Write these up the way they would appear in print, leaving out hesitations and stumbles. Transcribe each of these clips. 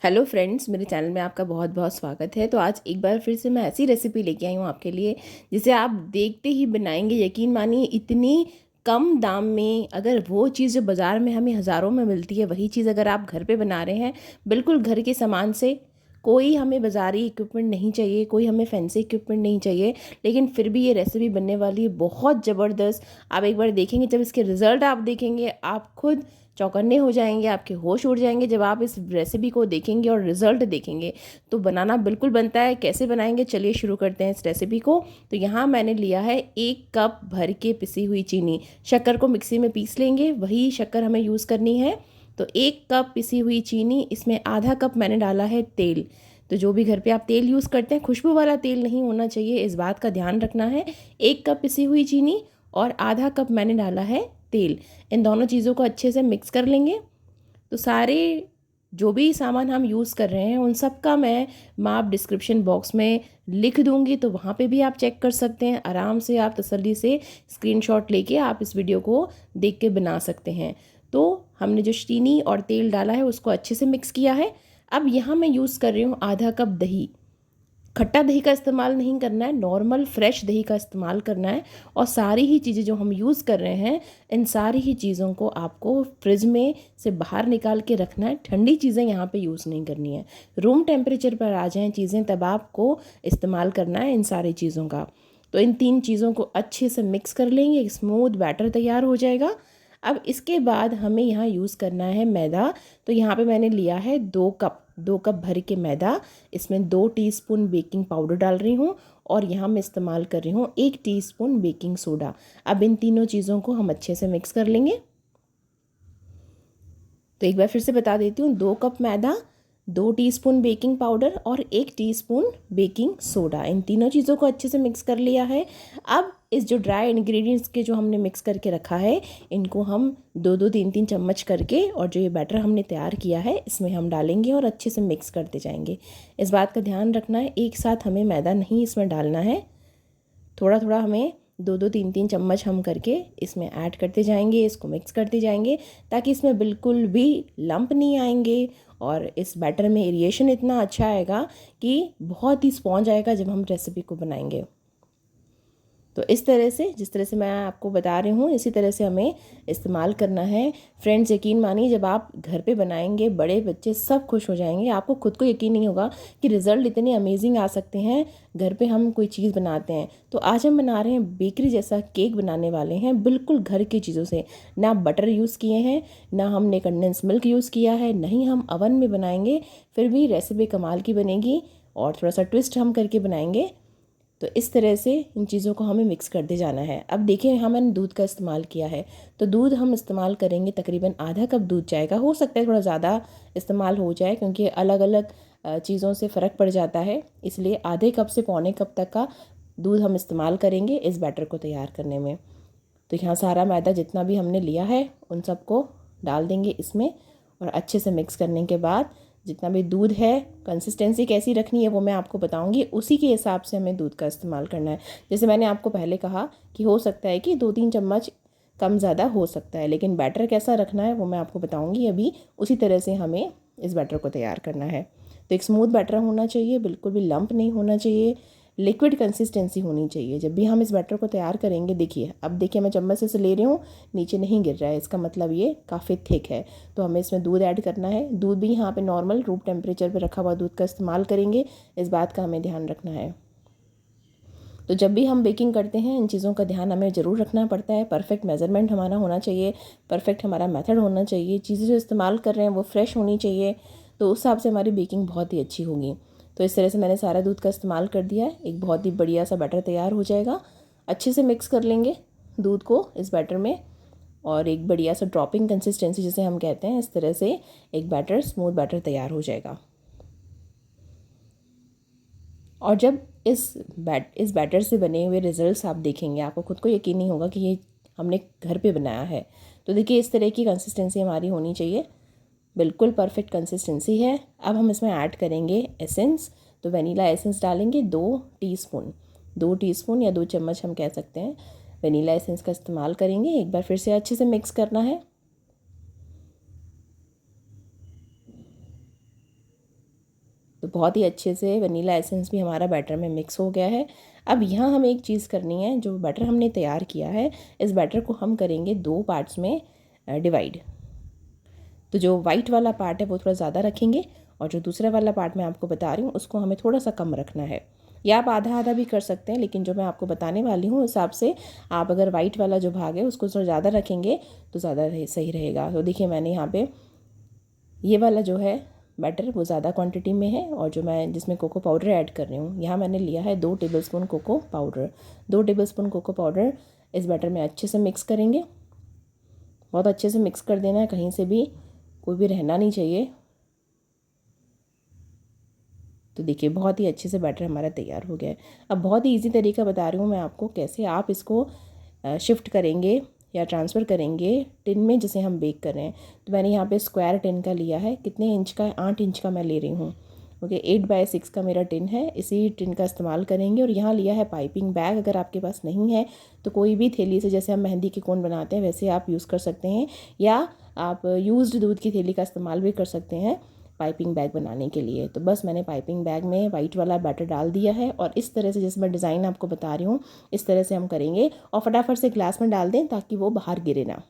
Hello friends, मेरे channel में आपका बहुत बहुत स्वागत है। तो आज एक बार फिर से मैं ऐसी रेसिपी लेके आई हूँ आपके लिए जिसे आप देखते ही बनाएंगे। यकीन मानिए, इतनी कम दाम में अगर वो चीज़ जो बाज़ार में हमें हज़ारों में मिलती है, वही चीज़ अगर आप घर पे बना रहे हैं बिल्कुल घर के सामान से, कोई हमें बाज़ारी इक्विपमेंट नहीं चाहिए, कोई हमें फैंसी इक्विपमेंट नहीं चाहिए, लेकिन फिर भी ये रेसिपी बनने वाली है बहुत ज़बरदस्त। आप एक बार देखेंगे, जब इसके रिज़ल्ट आप देखेंगे आप खुद चौकन्ने हो जाएंगे, आपके होश उड़ जाएंगे जब आप इस रेसिपी को देखेंगे और रिजल्ट देखेंगे। तो बनाना बिल्कुल बनता है। कैसे बनाएंगे, चलिए शुरू करते हैं इस रेसिपी को। तो यहाँ मैंने लिया है 1 कप भर के पिसी हुई चीनी। शक्कर को मिक्सी में पीस लेंगे, वही शक्कर हमें यूज़ करनी है। तो 1 कप पिसी हुई चीनी, इसमें आधा कप मैंने डाला है तेल। तो जो भी घर पे आप तेल यूज़ करते हैं, खुशबू वाला तेल नहीं होना चाहिए, इस बात का ध्यान रखना है। 1 कप पिसी हुई चीनी और आधा कप मैंने डाला है तेल। इन दोनों चीज़ों को अच्छे से मिक्स कर लेंगे। तो सारे जो भी सामान हम यूज़ कर रहे हैं उन सब का मैं माप डिस्क्रिप्शन बॉक्स में लिख दूंगी, तो वहाँ पे भी आप चेक कर सकते हैं। आराम से आप तसल्ली से स्क्रीनशॉट लेके आप इस वीडियो को देख के बना सकते हैं। तो हमने जो चीनी और तेल डाला है उसको अच्छे से मिक्स किया है। अब यहाँ मैं यूज़ कर रही हूँ आधा कप दही। खट्टा दही का इस्तेमाल नहीं करना है, नॉर्मल फ्रेश दही का इस्तेमाल करना है। और सारी ही चीज़ें जो हम यूज़ कर रहे हैं, इन सारी ही चीज़ों को आपको फ्रिज में से बाहर निकाल के रखना है। ठंडी चीज़ें यहाँ पे यूज़ नहीं करनी है। रूम टेम्परेचर पर आ जाएं चीज़ें, तब आपको इस्तेमाल करना है इन सारी चीज़ों का। तो इन 3 चीज़ों को अच्छे से मिक्स कर लेंगे, एक स्मूथ बैटर तैयार हो जाएगा। अब इसके बाद हमें यहाँ यूज़ करना है मैदा। तो यहाँ पे मैंने लिया है 2 कप भर के मैदा। इसमें 2 टीस्पून बेकिंग पाउडर डाल रही हूँ और यहाँ मैं इस्तेमाल कर रही हूँ 1 टीस्पून बेकिंग सोडा। अब इन तीनों चीज़ों को हम अच्छे से मिक्स कर लेंगे। तो एक बार फिर से बता देती हूँ, 2 कप मैदा, 2 टीस्पून बेकिंग पाउडर और 1 टीस्पून बेकिंग सोडा, इन तीनों चीज़ों को अच्छे से मिक्स कर लिया है। अब इस जो ड्राई इंग्रेडिएंट्स के जो हमने मिक्स करके रखा है, इनको हम 2-2 3-3 चम्मच करके, और जो ये बैटर हमने तैयार किया है इसमें हम डालेंगे और अच्छे से मिक्स करते जाएंगे। इस बात का ध्यान रखना है, एक साथ हमें मैदा नहीं इसमें डालना है। थोड़ा थोड़ा हमें 2-2 3-3 चम्मच हम करके इसमें ऐड करते जाएंगे, इसको मिक्स करते जाएंगे, ताकि इसमें बिल्कुल भी लंप नहीं आएंगे। और इस बैटर में एरिएशन इतना अच्छा आएगा कि बहुत ही स्पॉन्ज आएगा जब हम रेसिपी को बनाएंगे। तो इस तरह से, जिस तरह से मैं आपको बता रही हूँ, इसी तरह से हमें इस्तेमाल करना है। फ्रेंड्स, यकीन मानिए, जब आप घर पे बनाएंगे बड़े बच्चे सब खुश हो जाएंगे। आपको खुद को यकीन नहीं होगा कि रिज़ल्ट इतने अमेजिंग आ सकते हैं। घर पे हम कोई चीज़ बनाते हैं, तो आज हम बना रहे हैं बेकरी जैसा केक बनाने वाले हैं, बिल्कुल घर की चीज़ों से। ना बटर यूज़ किए हैं, ना हमने कंडेंस मिल्क यूज़ किया है, नहीं हम अवन में बनाएंगे, फिर भी रेसिपी कमाल की बनेगी। और थोड़ा सा ट्विस्ट हम करके बनाएंगे। तो इस तरह से इन चीज़ों को हमें मिक्स करते जाना है। अब देखिए, यहाँ मैंने दूध का इस्तेमाल किया है, तो दूध हम इस्तेमाल करेंगे, तकरीबन आधा कप दूध जाएगा। हो सकता है थोड़ा ज़्यादा इस्तेमाल हो जाए, क्योंकि अलग अलग चीज़ों से फ़र्क पड़ जाता है, इसलिए आधे कप से पौने कप तक का दूध हम इस्तेमाल करेंगे इस बैटर को तैयार करने में। तो यहाँ सारा मैदा जितना भी हमने लिया है उन सबको डाल देंगे इसमें, और अच्छे से मिक्स करने के बाद जितना भी दूध है, कंसिस्टेंसी कैसी रखनी है वो मैं आपको बताऊंगी, उसी के हिसाब से हमें दूध का इस्तेमाल करना है। जैसे मैंने आपको पहले कहा कि हो सकता है कि 2-3 चम्मच कम ज़्यादा हो सकता है, लेकिन बैटर कैसा रखना है वो मैं आपको बताऊंगी अभी। उसी तरह से हमें इस बैटर को तैयार करना है। तो एक स्मूथ बैटर होना चाहिए, बिल्कुल भी लंप नहीं होना चाहिए, लिक्विड कंसिस्टेंसी होनी चाहिए जब भी हम इस बैटर को तैयार करेंगे। देखिए, अब देखिए मैं चम्मच से ले रही हूँ, नीचे नहीं गिर रहा है, इसका मतलब ये काफ़ी थिक है। तो हमें इसमें दूध ऐड करना है। दूध भी यहाँ पे नॉर्मल रूम टेम्परेचर पे रखा हुआ दूध का इस्तेमाल करेंगे, इस बात का हमें ध्यान रखना है। तो जब भी हम बेकिंग करते हैं इन चीज़ों का ध्यान हमें ज़रूर रखना पड़ता है। परफेक्ट मेज़रमेंट हमारा होना चाहिए, परफेक्ट हमारा मेथड होना चाहिए, चीज़ें जो इस्तेमाल कर रहे हैं वो फ्रेश होनी चाहिए, तो उस हिसाब से हमारी बेकिंग बहुत ही अच्छी होगी। तो इस तरह से मैंने सारा दूध का इस्तेमाल कर दिया है, एक बहुत ही बढ़िया सा बैटर तैयार हो जाएगा। अच्छे से मिक्स कर लेंगे दूध को इस बैटर में, और एक बढ़िया सा ड्रॉपिंग कंसिस्टेंसी जिसे हम कहते हैं, इस तरह से एक बैटर, स्मूथ बैटर तैयार हो जाएगा। और जब इस बैटर से बने हुए रिजल्ट्स आप देखेंगे, आपको खुद को यकीन नहीं होगा कि ये हमने घर पे बनाया है। तो देखिए, इस तरह की कंसिस्टेंसी हमारी होनी चाहिए, बिल्कुल परफेक्ट कंसिस्टेंसी है। अब हम इसमें ऐड करेंगे एसेंस। तो वनीला एसेंस डालेंगे 2 टीस्पून, 2 टीस्पून या 2 चम्मच हम कह सकते हैं, वनीला एसेंस का इस्तेमाल करेंगे। एक बार फिर से अच्छे से मिक्स करना है। तो बहुत ही अच्छे से वनीला एसेंस भी हमारा बैटर में मिक्स हो गया है। अब यहाँ हमें एक चीज़ करनी है, जो बैटर हमने तैयार किया है इस बैटर को हम करेंगे 2 पार्ट्स में डिवाइड। तो जो वाइट वाला पार्ट है वो थोड़ा ज़्यादा रखेंगे और जो दूसरा वाला पार्ट मैं आपको बता रही हूँ उसको हमें थोड़ा सा कम रखना है, या आप आधा आधा भी कर सकते हैं, लेकिन जो मैं आपको बताने वाली हूँ उस हिसाब से आप अगर वाइट वाला जो भाग है उसको थोड़ा ज़्यादा रखेंगे तो ज़्यादा सही रहेगा। तो देखिए मैंने यहाँ पे ये वाला जो है बैटर वो ज़्यादा क्वांटिटी में है, और जो मैं जिसमें कोको पाउडर ऐड कर रही हूँ यहाँ मैंने लिया है 2 tablespoon cocoa powder. 2 tablespoon cocoa powder इस बैटर में अच्छे से मिक्स करेंगे। बहुत अच्छे से मिक्स कर देना है, कहीं से भी कोई भी रहना नहीं चाहिए। तो देखिए बहुत ही अच्छे से बैटर हमारा तैयार हो गया है। अब बहुत ही इजी तरीका बता रही हूँ मैं आपको कैसे आप इसको शिफ्ट करेंगे या ट्रांसफ़र करेंगे टिन में जिसे हम बेक कर रहे हैं। तो मैंने यहाँ पे स्क्वायर टिन का लिया है, कितने इंच का है, 8 इंच का मैं ले रही हूँ। ओके, 8x6 का मेरा टिन है, इसी टिन का इस्तेमाल करेंगे। और यहाँ लिया है पाइपिंग बैग, अगर आपके पास नहीं है तो कोई भी थैली से, जैसे हम मेहंदी के कोन बनाते हैं वैसे आप यूज़ कर सकते हैं, या आप यूज्ड दूध की थैली का इस्तेमाल भी कर सकते हैं पाइपिंग बैग बनाने के लिए। तो बस मैंने पाइपिंग बैग में वाइट वाला बैटर डाल दिया है और इस तरह से, जैसे मैं डिज़ाइन आपको बता रही हूँ इस तरह से हम करेंगे। और फटाफट से ग्लास में डाल दें ताकि वो बाहर गिरे ना,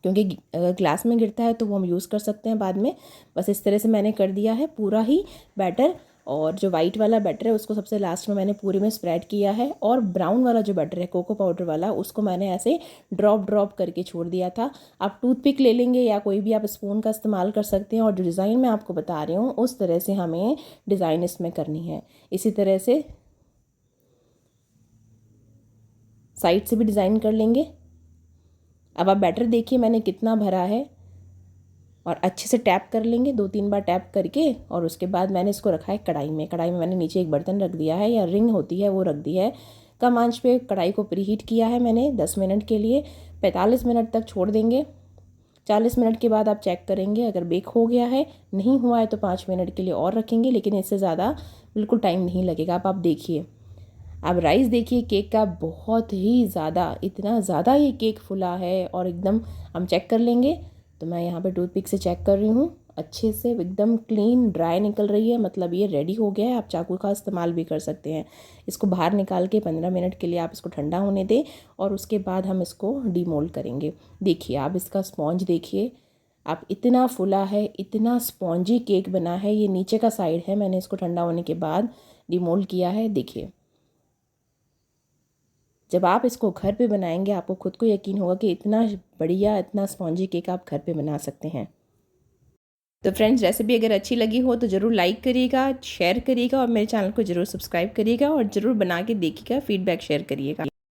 क्योंकि अगर ग्लास में गिरता है तो वो हम यूज़ कर सकते हैं बाद में। बस इस तरह से मैंने कर दिया है पूरा ही बैटर, और जो वाइट वाला बैटर है उसको सबसे लास्ट में मैंने पूरे में स्प्रेड किया है, और ब्राउन वाला जो बैटर है कोको पाउडर वाला उसको मैंने ऐसे ड्रॉप करके छोड़ दिया था। आप टूथपिक ले लेंगे या कोई भी आप स्पून का इस्तेमाल कर सकते हैं, और जो डिज़ाइन मैं आपको बता रही हूँ उस तरह से हमें डिज़ाइन इसमें करनी है। इसी तरह से साइड से भी डिज़ाइन कर लेंगे। अब आप बैटर देखिए मैंने कितना भरा है, और अच्छे से टैप कर लेंगे 2-3 बार टैप करके। और उसके बाद मैंने इसको रखा है कढ़ाई में। कढ़ाई में मैंने नीचे एक बर्तन रख दिया है, या रिंग होती है वो रख दी है। कम आंच पे कढ़ाई को प्रीहीट किया है मैंने 10 मिनट के लिए। 45 मिनट तक छोड़ देंगे। 40 मिनट के बाद आप चेक करेंगे, अगर बेक हो गया है, नहीं हुआ है तो 5 मिनट के लिए और रखेंगे, लेकिन इससे ज़्यादा बिल्कुल टाइम नहीं लगेगा। आप देखिए, अब राइस देखिए केक का बहुत ही ज़्यादा, इतना ज़्यादा ये केक फुला है और एकदम हम चेक कर लेंगे। तो मैं यहाँ पे टूथपिक से चेक कर रही हूँ, अच्छे से एकदम क्लीन ड्राई निकल रही है, मतलब ये रेडी हो गया है। आप चाकू का इस्तेमाल भी कर सकते हैं। इसको बाहर निकाल के 15 मिनट के लिए आप इसको ठंडा होने दें, और उसके बाद हम इसको डीमोल्ड करेंगे। देखिए आप इसका स्पॉन्ज देखिए, आप इतना फुला है, इतना स्पॉन्जी केक बना है। ये नीचे का साइड है, मैंने इसको ठंडा होने के बाद डीमोल्ड किया है। देखिए जब आप इसको घर पे बनाएंगे आपको खुद को यकीन होगा कि इतना बढ़िया, इतना स्पॉन्जी केक आप घर पे बना सकते हैं। तो फ्रेंड्स, रेसिपी अगर अच्छी लगी हो तो ज़रूर लाइक करिएगा, शेयर करिएगा, और मेरे चैनल को ज़रूर सब्सक्राइब करिएगा, और ज़रूर बना के देखिएगा, फीडबैक शेयर करिएगा।